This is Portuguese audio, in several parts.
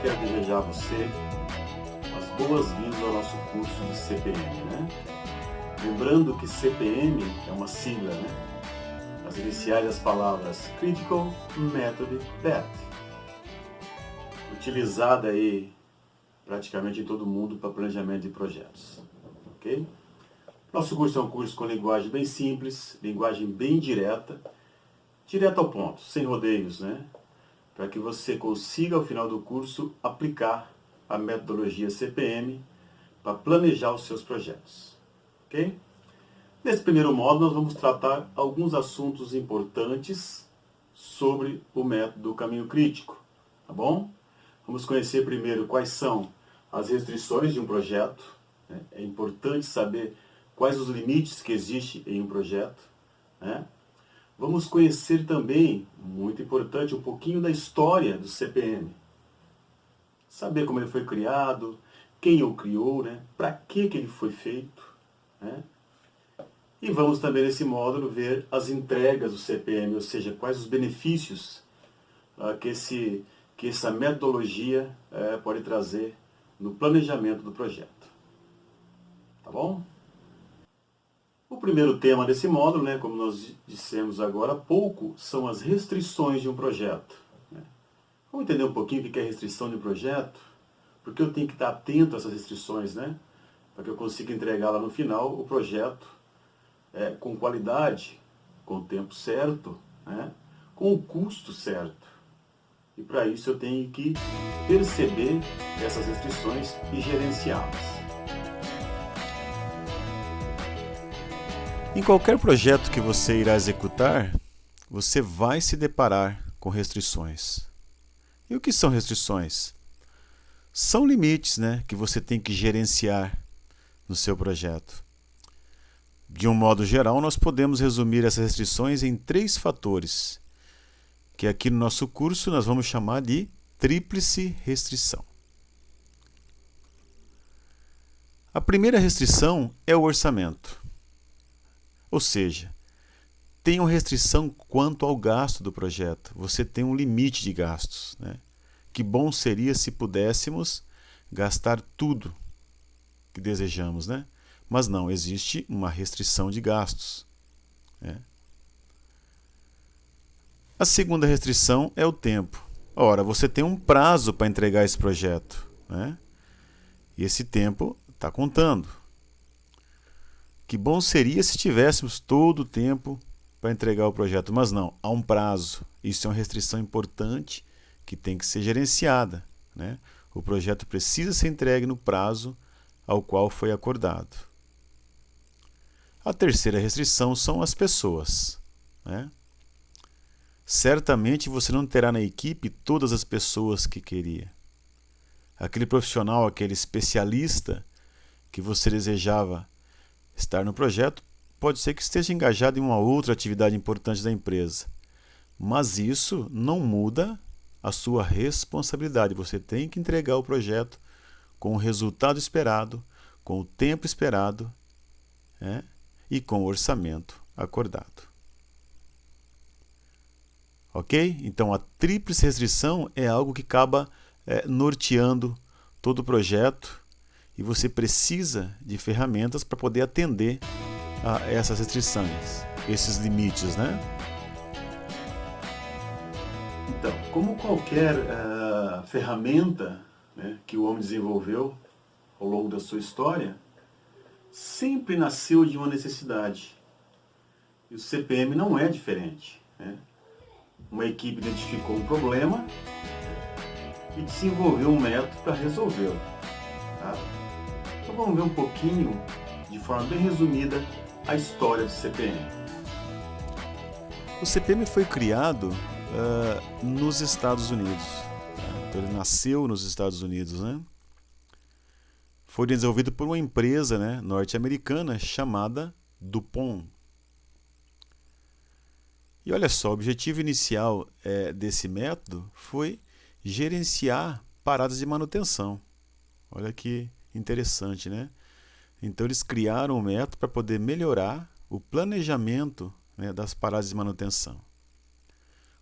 quero desejar a você as boas-vindas ao nosso curso de CPM, né? Lembrando que CPM é uma sigla, né? As iniciais das palavras Critical Method PET, utilizada aí praticamente em todo mundo para planejamento de projetos, ok? Nosso curso é um curso com linguagem bem simples, linguagem bem direta, direto ao ponto, sem rodeios, né? Para que você consiga, ao final do curso, aplicar a metodologia CPM para planejar os seus projetos, ok? Nesse primeiro módulo, nós vamos tratar alguns assuntos importantes sobre o método caminho crítico, tá bom? Vamos conhecer primeiro quais são as restrições de um projeto, né? É importante saber quais os limites que existem em um projeto, né? Vamos conhecer também, muito importante, um pouquinho da história do CPM. Saber como ele foi criado, quem o criou, né? Para que ele foi feito, né? E vamos também nesse módulo ver as entregas do CPM, ou seja, quais os benefícios que essa metodologia pode trazer no planejamento do projeto. Tá bom? O primeiro tema desse módulo, né, como nós dissemos agora há pouco, são as restrições de um projeto. Né? Vamos entender um pouquinho o que é restrição de um projeto? Porque eu tenho que estar atento a essas restrições, né? Para que eu consiga entregar lá no final o projeto com qualidade, com o tempo certo, né? Com o custo certo. E para isso eu tenho que perceber essas restrições e gerenciá-las. Em qualquer projeto que você irá executar, você vai se deparar com restrições. E o que são restrições? São limites, né, que você tem que gerenciar no seu projeto. De um modo geral, nós podemos resumir essas restrições em 3 fatores, que aqui no nosso curso nós vamos chamar de tríplice restrição. A primeira restrição é o orçamento. Ou seja, tem uma restrição quanto ao gasto do projeto. Você tem um limite de gastos, né? Que bom seria se pudéssemos gastar tudo que desejamos, né? Mas não, existe uma restrição de gastos, né? A segunda restrição é o tempo. Ora, você tem um prazo para entregar esse projeto, né? E esse tempo está contando. Que bom seria se tivéssemos todo o tempo para entregar o projeto, mas não, há um prazo. Isso é uma restrição importante que tem que ser gerenciada, né? O projeto precisa ser entregue no prazo ao qual foi acordado. A terceira restrição são as pessoas, né? Certamente você não terá na equipe todas as pessoas que queria. Aquele profissional, aquele especialista que você desejava estar no projeto, pode ser que esteja engajado em uma outra atividade importante da empresa. Mas isso não muda a sua responsabilidade. Você tem que entregar o projeto com o resultado esperado, com o tempo esperado, né? E com o orçamento acordado. Ok? Então a tríplice restrição é algo que acaba norteando todo o projeto e você precisa de ferramentas para poder atender a essas restrições, esses limites, né? Então, como qualquer ferramenta, né, que o homem desenvolveu ao longo da sua história, sempre nasceu de uma necessidade. E o CPM não é diferente, né? Uma equipe identificou um problema e desenvolveu um método para resolvê-lo. Tá? Então vamos ver um pouquinho, de forma bem resumida, a história do CPM. O CPM foi criado nos Estados Unidos. Tá? Então ele nasceu nos Estados Unidos, né? Foi desenvolvido por uma empresa, né, norte-americana chamada DuPont. E olha só, o objetivo inicial desse método foi gerenciar paradas de manutenção. Olha que interessante, né? Então eles criaram um método para poder melhorar o planejamento, né, das paradas de manutenção.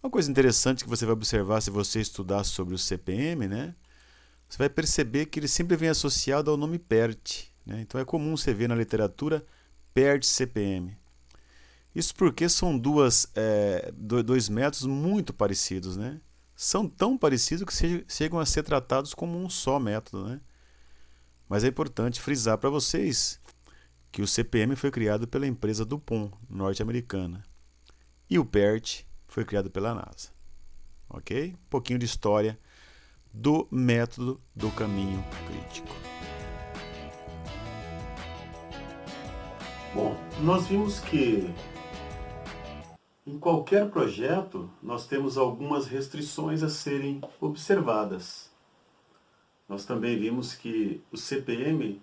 Uma coisa interessante que você vai observar se você estudar sobre o CPM, né, você vai perceber que ele sempre vem associado ao nome PERT, né? Então é comum você ver na literatura PERT CPM. Isso porque são dois métodos muito parecidos, né? São tão parecidos que chegam a ser tratados como um só método, né? Mas é importante frisar para vocês que o CPM foi criado pela empresa DuPont, norte-americana, e o PERT foi criado pela NASA. Ok? Um pouquinho de história do método do caminho crítico. Bom, nós vimos que em qualquer projeto nós temos algumas restrições a serem observadas. Nós também vimos que o CPM,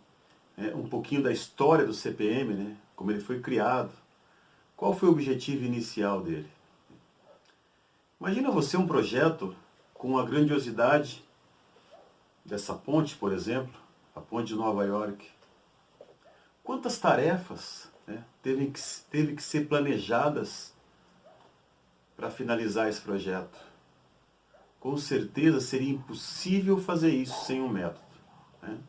um pouquinho da história do CPM, né, como ele foi criado, qual foi o objetivo inicial dele. Imagina você um projeto com a grandiosidade dessa ponte, por exemplo, a ponte de Nova York. Quantas tarefas, né, teve que ser planejadas para finalizar esse projeto? Com certeza seria impossível fazer isso sem um método, né?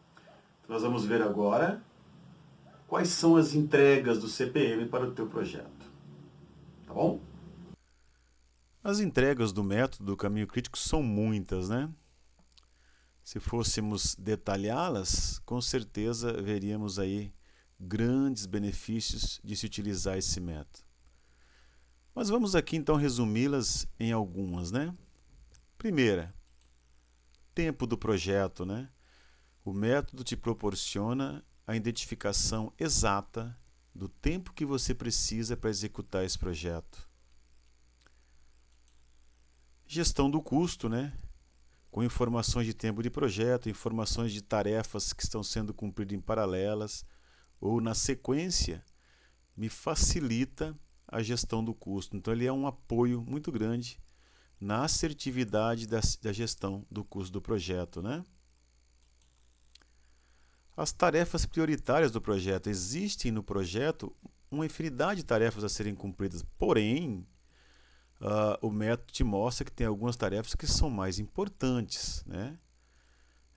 Então nós vamos ver agora quais são as entregas do CPM para o teu projeto. Tá bom? As entregas do método do caminho crítico são muitas, né? Se fôssemos detalhá-las, com certeza veríamos aí grandes benefícios de se utilizar esse método. Mas vamos aqui então resumi-las em algumas, né? Primeira, tempo do projeto, né? O método te proporciona a identificação exata do tempo que você precisa para executar esse projeto. Gestão do custo, né? Com informações de tempo de projeto, informações de tarefas que estão sendo cumpridas em paralelas ou na sequência, me facilita a gestão do custo. Então ele é um apoio muito grande na assertividade da gestão do custo do projeto, né? As tarefas prioritárias do projeto. Existem no projeto uma infinidade de tarefas a serem cumpridas, porém, o método te mostra que tem algumas tarefas que são mais importantes, né?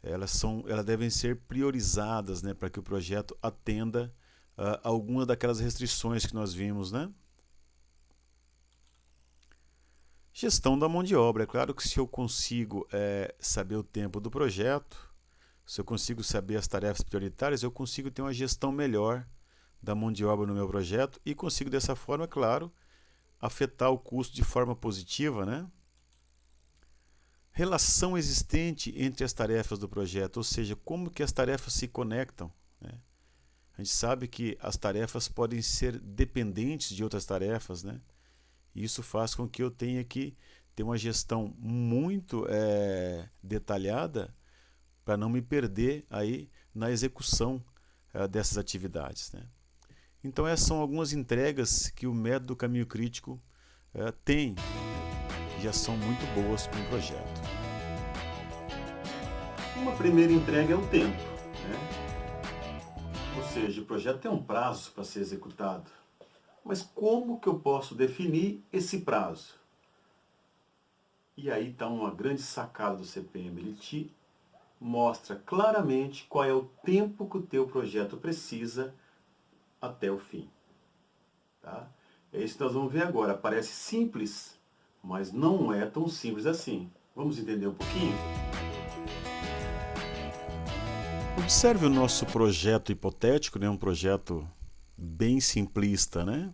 Elas devem ser priorizadas, né, para que o projeto atenda algumas daquelas restrições que nós vimos, né? Gestão da mão de obra. É claro que se eu consigo saber o tempo do projeto, se eu consigo saber as tarefas prioritárias, eu consigo ter uma gestão melhor da mão de obra no meu projeto e consigo dessa forma, claro, afetar o custo de forma positiva, né? Relação existente entre as tarefas do projeto, ou seja, como que as tarefas se conectam, né? A gente sabe que as tarefas podem ser dependentes de outras tarefas, né? Isso faz com que eu tenha que ter uma gestão muito detalhada para não me perder aí na execução dessas atividades, né? Então essas são algumas entregas que o método caminho crítico tem, que já são muito boas para um projeto. Uma primeira entrega é o tempo, né? Ou seja, o projeto tem um prazo para ser executado. Mas como que eu posso definir esse prazo? E aí está uma grande sacada do CPM. Ele te mostra claramente qual é o tempo que o teu projeto precisa até o fim. Tá? É isso que nós vamos ver agora. Parece simples, mas não é tão simples assim. Vamos entender um pouquinho? Observe o nosso projeto hipotético, né? Um projeto bem simplista, né?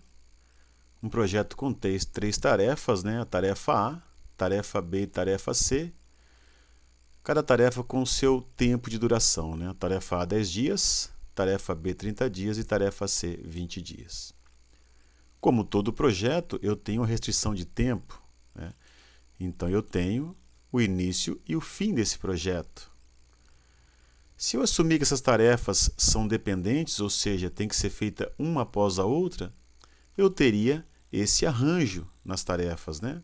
Um projeto com três tarefas, né? A tarefa A, tarefa B e tarefa C. Cada tarefa com o seu tempo de duração, né? A tarefa A 10 dias, tarefa B 30 dias e tarefa C 20 dias. Como todo projeto, eu tenho restrição de tempo, né? Então eu tenho o início e o fim desse projeto. Se eu assumir que essas tarefas são dependentes, ou seja, tem que ser feita uma após a outra, eu teria esse arranjo nas tarefas, né?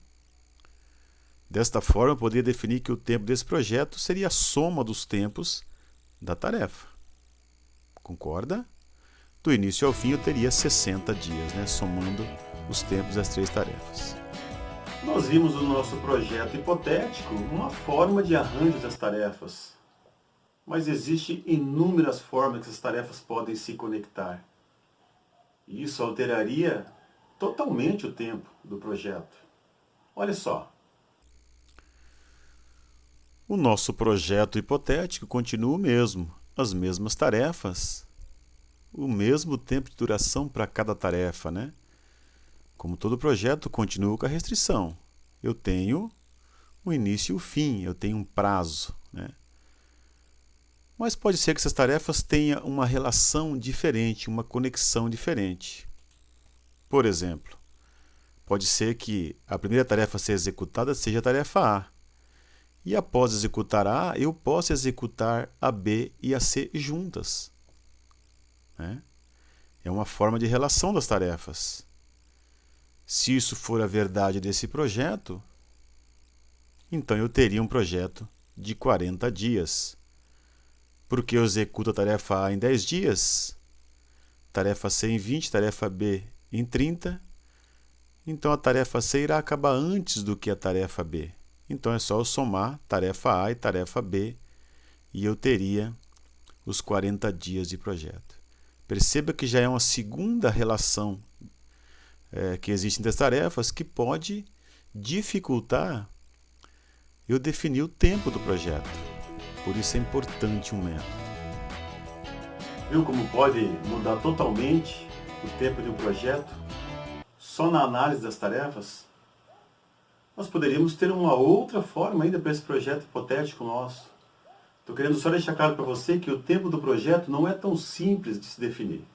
Desta forma, eu poderia definir que o tempo desse projeto seria a soma dos tempos da tarefa. Concorda? Do início ao fim, eu teria 60 dias, né? Somando os tempos das três tarefas. Nós vimos no nosso projeto hipotético uma forma de arranjo das tarefas. Mas existem inúmeras formas que essas tarefas podem se conectar. E isso alteraria totalmente o tempo do projeto. Olha só. O nosso projeto hipotético continua o mesmo, as mesmas tarefas, o mesmo tempo de duração para cada tarefa, né? Como todo projeto, continua com a restrição. Eu tenho o início e o fim, eu tenho um prazo, né? Mas pode ser que essas tarefas tenham uma relação diferente, uma conexão diferente. Por exemplo, pode ser que a primeira tarefa a ser executada seja a tarefa A. E após executar a A, eu posso executar a B e a C juntas, né? É uma forma de relação das tarefas. Se isso for a verdade desse projeto, então eu teria um projeto de 40 dias. Porque eu executo a tarefa A em 10 dias, tarefa C em 20, tarefa B em 30. Então a tarefa C irá acabar antes do que a tarefa B. Então é só eu somar tarefa A e tarefa B e eu teria os 40 dias de projeto. Perceba que já é uma segunda relação que existe entre as tarefas que pode dificultar eu definir o tempo do projeto. Por isso é importante um método. Viu como pode mudar totalmente o tempo de um projeto só na análise das tarefas? Nós poderíamos ter uma outra forma ainda para esse projeto hipotético nosso. Estou querendo só deixar claro para você que o tempo do projeto não é tão simples de se definir.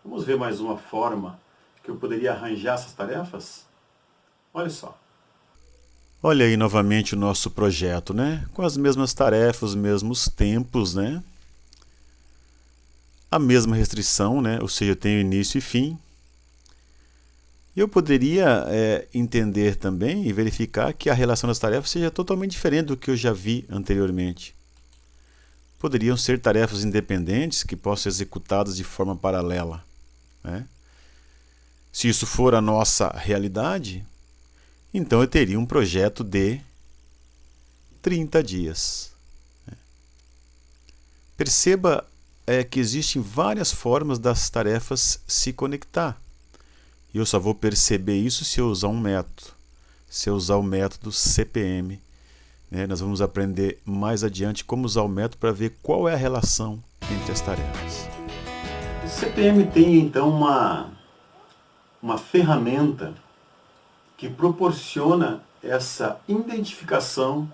Vamos ver mais uma forma que eu poderia arranjar essas tarefas? Olha só. Olha aí novamente o nosso projeto, né? Com as mesmas tarefas, os mesmos tempos, né? A mesma restrição, né? Ou seja, eu tenho início e fim. Eu poderia entender também e verificar que a relação das tarefas seja totalmente diferente do que eu já vi anteriormente. Poderiam ser tarefas independentes que possam ser executadas de forma paralela, né? Se isso for a nossa realidade, então eu teria um projeto de 30 dias. Perceba que existem várias formas das tarefas se conectar. E eu só vou perceber isso se eu usar um método. Se eu usar o método CPM. Nós vamos aprender mais adiante como usar o método para ver qual é a relação entre as tarefas. O CPM tem então uma ferramenta que proporciona essa identificação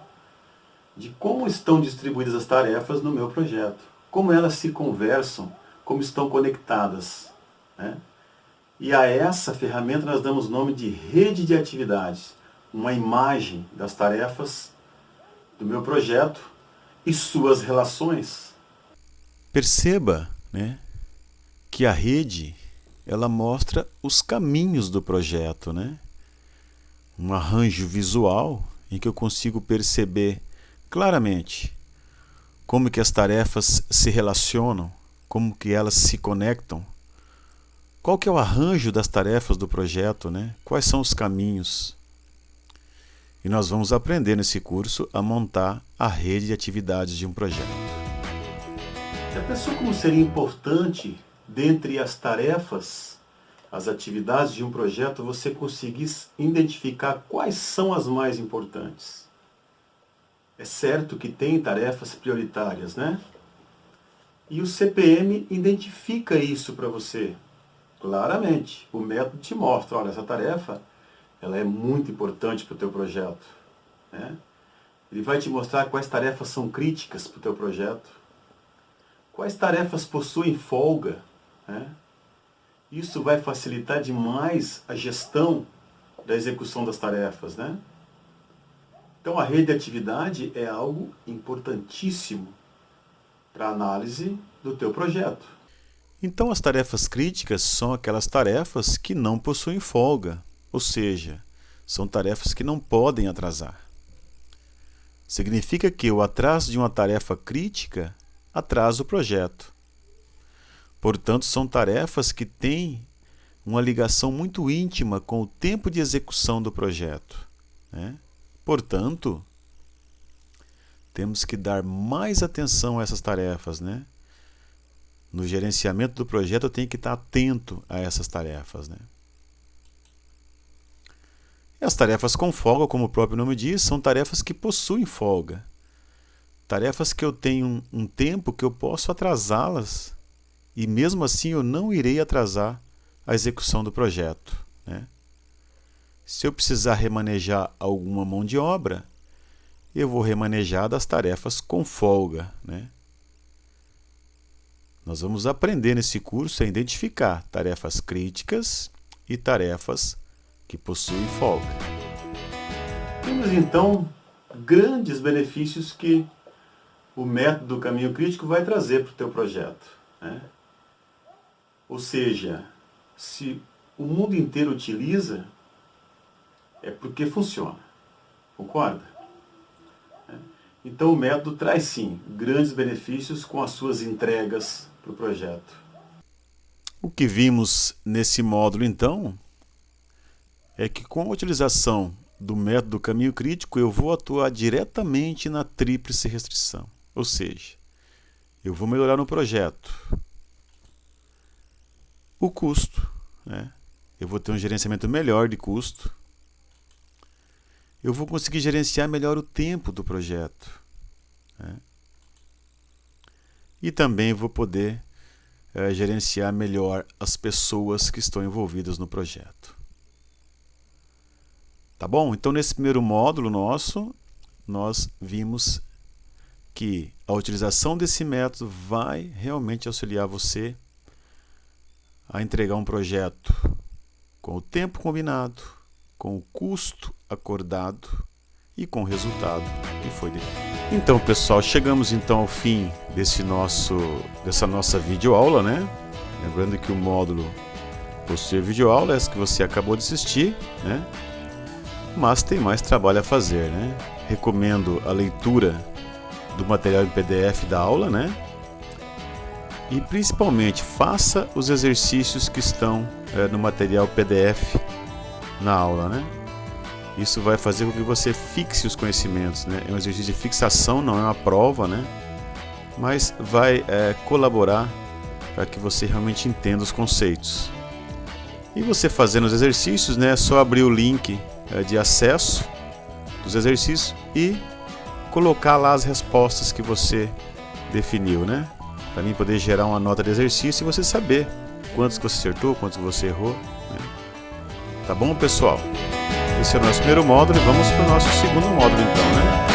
de como estão distribuídas as tarefas no meu projeto, como elas se conversam, como estão conectadas, né? E a essa ferramenta nós damos o nome de rede de atividades, uma imagem das tarefas do meu projeto e suas relações. Perceba, né, que a rede ela mostra os caminhos do projeto, né? Um arranjo visual em que eu consigo perceber claramente como que as tarefas se relacionam, como que elas se conectam, qual que é o arranjo das tarefas do projeto, né? Quais são os caminhos. E nós vamos aprender nesse curso a montar a rede de atividades de um projeto. Já pensou como seria importante, dentre as tarefas, as atividades de um projeto, você conseguir identificar quais são as mais importantes? É certo que tem tarefas prioritárias, né? E o CPM identifica isso para você. Claramente, o método te mostra, olha, essa tarefa ela é muito importante para o teu projeto, né? Ele vai te mostrar quais tarefas são críticas para o teu projeto, quais tarefas possuem folga, né? Isso vai facilitar demais a gestão da execução das tarefas, né? Então a rede de atividade é algo importantíssimo para a análise do teu projeto. Então as tarefas críticas são aquelas tarefas que não possuem folga, ou seja, são tarefas que não podem atrasar. Significa que o atraso de uma tarefa crítica atrasa o projeto. Portanto, são tarefas que têm uma ligação muito íntima com o tempo de execução do projeto, né? Portanto, temos que dar mais atenção a essas tarefas, né? No gerenciamento do projeto eu tenho que estar atento a essas tarefas, né? E as tarefas com folga, como o próprio nome diz, são tarefas que possuem folga. Tarefas que eu tenho um tempo que eu posso atrasá-las e mesmo assim eu não irei atrasar a execução do projeto, né? Se eu precisar remanejar alguma mão de obra, eu vou remanejar das tarefas com folga, né? Nós vamos aprender nesse curso a identificar tarefas críticas e tarefas que possuem folga. Temos então grandes benefícios que o método do caminho crítico vai trazer para o teu projeto, né? Ou seja, se o mundo inteiro utiliza, é porque funciona. Concorda? Então o método traz sim grandes benefícios com as suas entregas para o projeto. O que vimos nesse módulo então é que com a utilização do método caminho crítico eu vou atuar diretamente na tríplice restrição. Ou seja, eu vou melhorar no projeto o custo, né? Eu vou ter um gerenciamento melhor de custo. Eu vou conseguir gerenciar melhor o tempo do projeto, né? E também vou poder gerenciar melhor as pessoas que estão envolvidas no projeto. Tá bom? Então, nesse primeiro módulo nosso, nós vimos que a utilização desse método vai realmente auxiliar você a entregar um projeto com o tempo combinado, com o custo acordado e com o resultado que foi definido. Então, pessoal, chegamos então ao fim dessa nossa videoaula, né? Lembrando que o módulo possui videoaula, essa que você acabou de assistir, né? Mas tem mais trabalho a fazer, né? Recomendo a leitura do material em PDF da aula, né? E principalmente faça os exercícios que estão no material PDF na aula, né? Isso vai fazer com que você fixe os conhecimentos, né? É um exercício de fixação, não é uma prova, né? Mas vai colaborar para que você realmente entenda os conceitos. E você fazendo os exercícios, né? É só abrir o link de acesso dos exercícios e colocar lá as respostas que você definiu, né? Para mim poder gerar uma nota de exercício e você saber quantos que você acertou, quantos que você errou, né? Tá bom, pessoal? Esse é o nosso primeiro módulo e vamos para o nosso segundo módulo então, né?